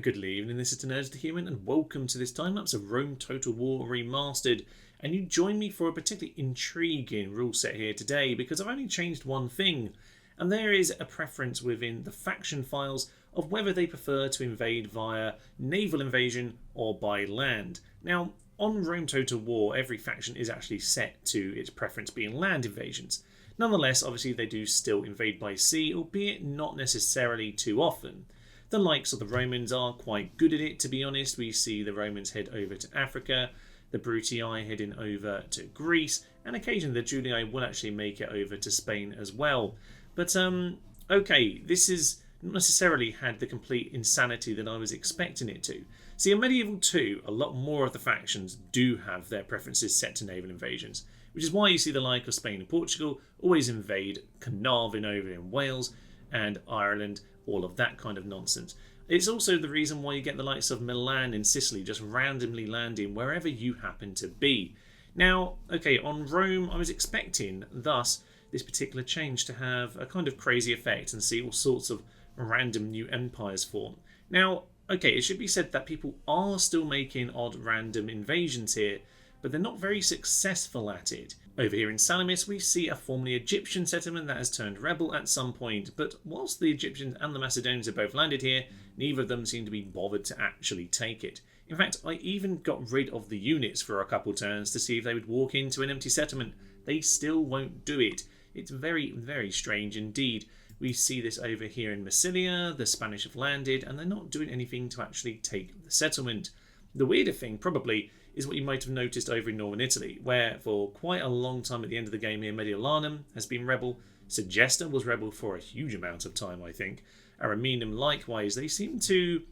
Good evening, this is Timurid the Human, and welcome to this time-lapse of Rome Total War Remastered. And you join me for a particularly intriguing rule set here today, because I've only changed one thing, and there is a preference within the faction files of whether they prefer to invade via naval invasion or by land. Now, on Rome Total War, every faction is actually set to its preference being land invasions. Nonetheless, obviously they do still invade by sea, albeit not necessarily too often. The likes of the Romans are quite good at it, to be honest. We see the Romans head over to Africa, the Brutii heading over to Greece, and occasionally the Julii will actually make it over to Spain as well. But, okay, this has not necessarily had the complete insanity that I was expecting it to. See, in Medieval 2, a lot more of the factions do have their preferences set to naval invasions, which is why you see the like of Spain and Portugal always invade Carnarvon over in Wales and Ireland, all of that kind of nonsense. It's also the reason why you get the likes of Milan in Sicily just randomly landing wherever you happen to be. Now, okay, on Rome I was expecting thus this particular change to have a kind of crazy effect and see all sorts of random new empires form. Now, okay, it should be said that people are still making odd random invasions here, but they're not very successful at it. Over here in Salamis, we see a formerly Egyptian settlement that has turned rebel at some point, but whilst the Egyptians and the Macedonians have both landed here, neither of them seem to be bothered to actually take it. In fact, I even got rid of the units for a couple turns to see if they would walk into an empty settlement. They still won't do it. It's very, very strange indeed. We see this over here in Massilia, the Spanish have landed, and they're not doing anything to actually take the settlement. The weirder thing, probably, is what you might have noticed over in northern Italy, where for quite a long time at the end of the game here, Mediolanum has been rebel, Segesta was rebel for a huge amount of time, I think. Ariminum likewise, they seem to,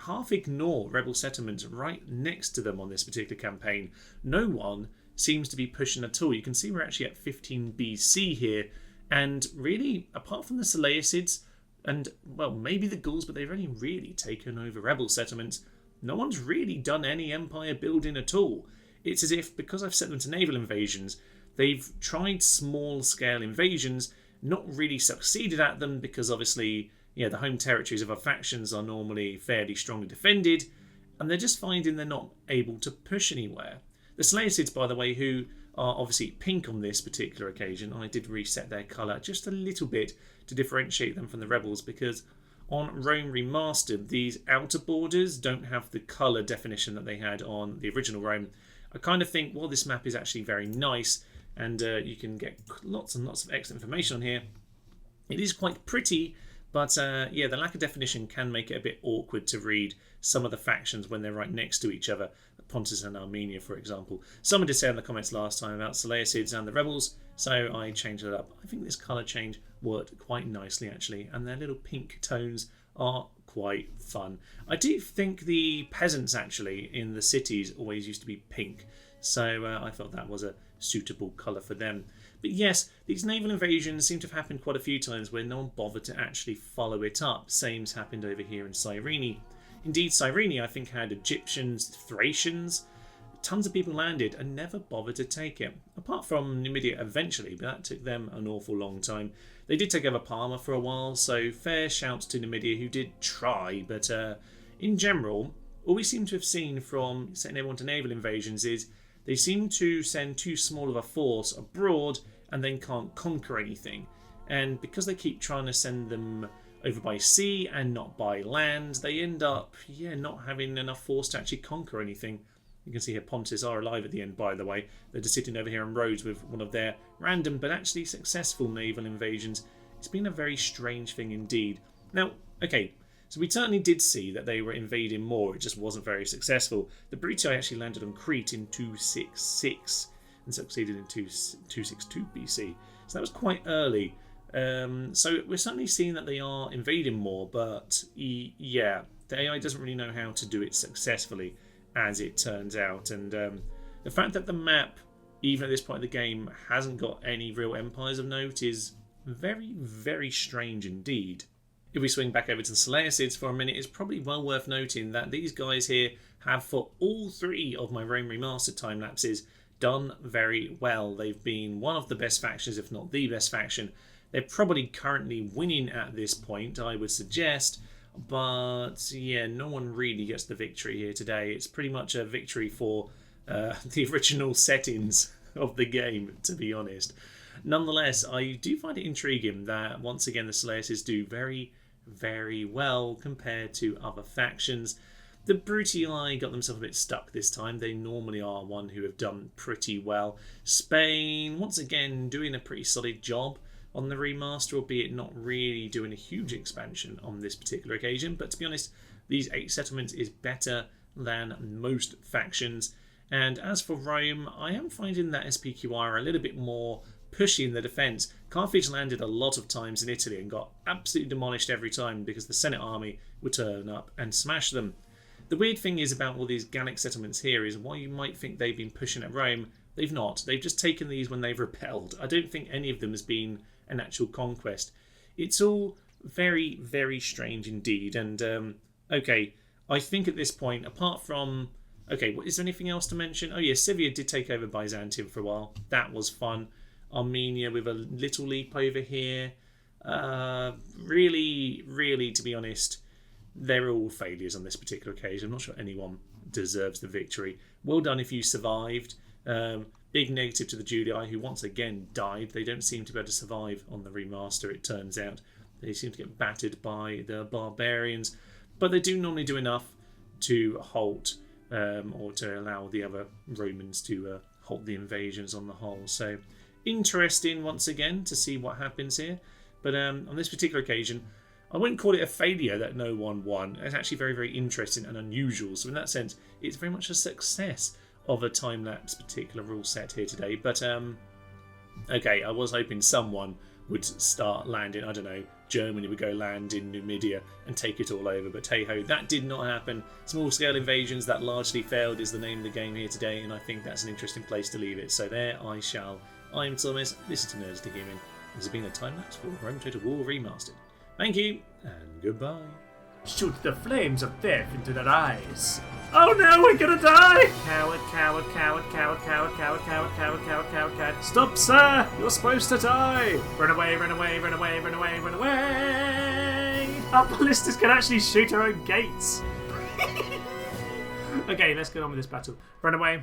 half ignore rebel settlements right next to them on this particular campaign. No one seems to be pushing at all. You can see we're actually at 15 BC here, and really, apart from the Seleucids, and, well, maybe the Gauls, but they've only really taken over rebel settlements. No one's really done any empire building at all. It's as if, because I've set them to naval invasions, they've tried small-scale invasions, not really succeeded at them because obviously, the home territories of our factions are normally fairly strongly defended, and they're just finding they're not able to push anywhere. The Seleucids, by the way, who are obviously pink on this particular occasion, I did reset their colour just a little bit to differentiate them from the rebels because on Rome Remastered, these outer borders don't have the colour definition that they had on the original Rome. I kind of think, well, this map is actually very nice, and you can get lots and lots of excellent information on here. It is quite pretty, but the lack of definition can make it a bit awkward to read some of the factions when they're right next to each other. Pontus and Armenia, for example. Someone did say in the comments last time about Seleucids and the rebels, so I changed it up. I think this colour change worked quite nicely, actually, and their little pink tones are quite fun. I do think the peasants, actually, in the cities always used to be pink, so I thought that was a suitable colour for them. But yes, these naval invasions seem to have happened quite a few times where no one bothered to actually follow it up. Same's happened over here in Cyrene. Indeed, Cyrene, I think, had Egyptians, Thracians. Tons of people landed and never bothered to take it. Apart from Numidia eventually, but that took them an awful long time. They did take over Parma for a while, so fair shouts to Numidia who did try, but in general, all we seem to have seen from setting everyone to naval invasions is they seem to send too small of a force abroad and then can't conquer anything. And because they keep trying to send them over by sea and not by land, they end up, not having enough force to actually conquer anything. You can see here Pontus are alive at the end, by the way. They're just sitting over here on Rhodes with one of their random but actually successful naval invasions. It's been a very strange thing indeed. Now, okay, so we certainly did see that they were invading more. It just wasn't very successful. The Brutii actually landed on Crete in 266 and succeeded in 262 BC. So that was quite early. So we're certainly seeing that they are invading more, but the AI doesn't really know how to do it successfully, as it turns out. And the fact that the map, even at this point of the game, hasn't got any real empires of note is very, very strange indeed. If we swing back over to the Seleucids for a minute, it's probably well worth noting that these guys here have, for all three of my Rome Remastered time lapses, done very well. They've been one of the best factions, if not the best faction. They're probably currently winning at this point, I would suggest. But yeah, no one really gets the victory here today. It's pretty much a victory for the original settings of the game, to be honest. Nonetheless, I do find it intriguing that once again the Slayers do very, very well compared to other factions. The Brutii got themselves a bit stuck this time. They normally are one who have done pretty well. Spain, once again, doing a pretty solid job on the remaster, albeit not really doing a huge expansion on this particular occasion. But to be honest, these 8 settlements is better than most factions. And as for Rome, I am finding that SPQR are a little bit more pushy in the defence. Carthage landed a lot of times in Italy and got absolutely demolished every time because the Senate army would turn up and smash them. The weird thing is about all these Gallic settlements here is while you might think they've been pushing at Rome, they've not. They've just taken these when they've repelled. I don't think any of them has been an actual conquest. It's all very, very strange indeed. And, okay, I think at this point, apart from... Okay, is there anything else to mention? Oh yeah, Scythia did take over Byzantium for a while. That was fun. Armenia with a little leap over here. Really, really, to be honest, they're all failures on this particular occasion. I'm not sure anyone deserves the victory. Well done if you survived. Big negative to the Julii, who once again died. They don't seem to be able to survive on the remaster, it turns out. They seem to get battered by the barbarians. But they do normally do enough to halt or to allow the other Romans to halt the invasions on the whole. So interesting once again to see what happens here. But on this particular occasion, I wouldn't call it a failure that no one won. It's actually very, very interesting and unusual. So in that sense, it's very much a success of a time-lapse particular rule set here today. But okay, I was hoping someone would start landing, I don't know, Germany would go land in Numidia and take it all over. But hey-ho, that did not happen. Small-scale invasions that largely failed is the name of the game here today, and I think that's an interesting place to leave it. So there I shall. I'm Thomas, this is Timurid Gaming. This has been a time-lapse for Rome Total War Remastered. Thank you, and goodbye. Shoot the flames of death into their eyes. Oh no, we're gonna die! Coward, coward, coward, coward, coward, coward, coward, coward, coward, coward, coward. Stop, sir! You're supposed to die! Run away, run away, run away, run away, run away! Our ballistas can actually shoot our own gates. Okay, let's get on with this battle. Run away.